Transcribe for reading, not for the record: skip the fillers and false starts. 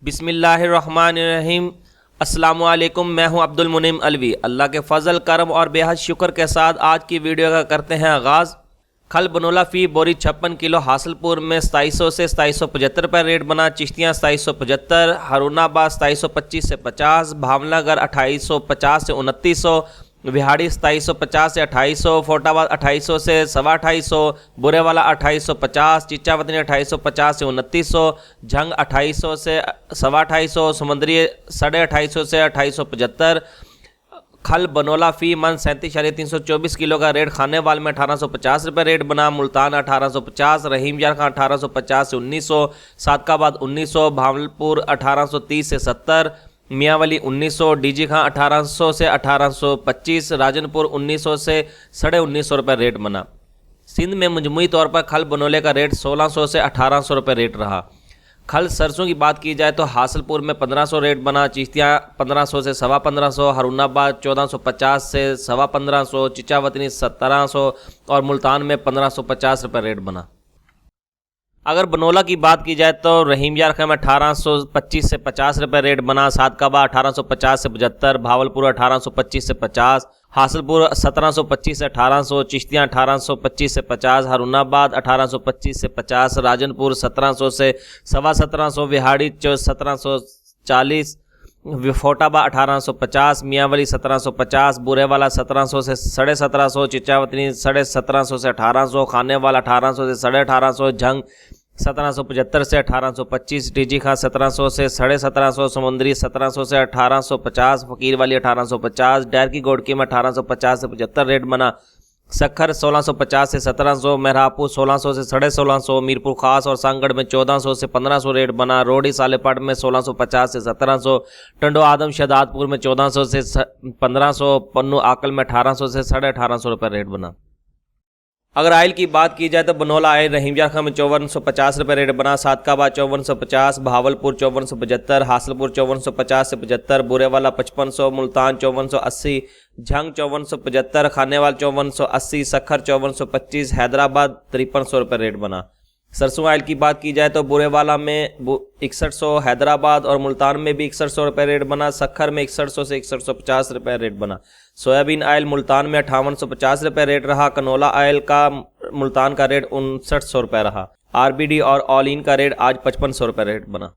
बिस्मिल्लाहिर्रहमानिर्रहीम। अस्सलामुअलैकुम, मैं हूं अब्दुल मुनीम अलवी। अल्लाह के फ़ज़ल करम और बेहद शुक्र के साथ आज की वीडियो का करते हैं आगाज़। खल बनोला फ़ी बोरी 56 किलो हासिलपुर में 2700 से 2775 रुपये रेट बना। चिश्तियाँ 2775, हरुणाबाद 2725 से 50, भावनगर 2850 से 2900, विहाड़ी 2750 से 2800, फोटाबाद 2800 से 2850, बुरेवाला 2850, चिचावतनी 2850 से 2900, झंग 2800 से 2850, समुद्री 2850 से 2875। खल बनोला फ़ी मन 37.324 किलो का रेट। खाने वाल में 1850 रुपये रेट बना। मुल्तान 1850, रहीम यार खां 1850 से 1900, सादकाबाद 1900, भावलपुर 1830 से 70, मियाँवली 1900, डीजी खां 1800 से 1825, राजनपुर 1900 से 1950 रुपये रेट बना। सिंध में मजमूई तौर पर खल बनोले का रेट 1600 से 1800 रुपये रेट रहा। खल सरसों की बात की जाए तो हासिलपुर में 1500 रेट बना। चिश्तियाँ 1500 से 1550, हरुणाबाद 1450 से 1550, चिचावतनी 1700 और मुल्तान में 1550 रुपये रेट बना। अगर बनोला की बात की जाए तो रहीम यार खां में 1825 से 50 रुपये रेट बना। सादकाबा 1850 से 75, भावलपुर 1825 से 50, हासिलपुर 1725 से 1800, चिश्तियाँ 1825 से 50, हरुणाबाद 1825 से 50, राजनपुर 1700 से 1750, विहाड़ी 1740, फोटाबा 1850, मियाँवली 1750, बुरेवाला 1700 से 1750, चिचावतनी 1750 से 1800, खाने वाला 1800 से 1850, झंग 1775 से 1825, डीजी खां 1700 से 1750, समुद्री 1700 से 1850, फकीर वाली 1850, डैर की गोड़की में 1850 से 75 रेट बना। सखर 1650 से 1700, महरापुर 1600 से 1650, मीरपुर खास और सांगड़ में 1400 से 1500 रेट बना। रोडी सालेपाट में 1650 से 1700, टंडो आदम शहदादपुर में 1400 से 1500, पन्नू आकल में 1800 से 1850 रुपये रेट बना। अगर आयल की बात की जाए तो बनोला आयल रहीम यार खां में 5450 रुपये रेट बना। सादकाबाद 5450, भावलपुर 5475, हासिलपुर 5450 से 75, बुरेवाला 5500, मुल्तान 5480, झंग 5475, खानेवाल 5480, सखर 5425, हैदराबाद 5300 रुपये रेट बना। सरसों आयल की बात की जाए तो बुरेवाला में 6100, हैदराबाद और मुल्तान में भी 6100 रुपये रेट बना। सखर में 6100 से 6150 रुपये रेट बना। सोयाबीन आयल मुल्तान में 5850 रुपये रेट रहा। कनोला आयल का मुल्तान का रेट 5900 रुपये रहा। आरबीडी और ऑल इन का रेट आज 5500 रुपये रेट बना।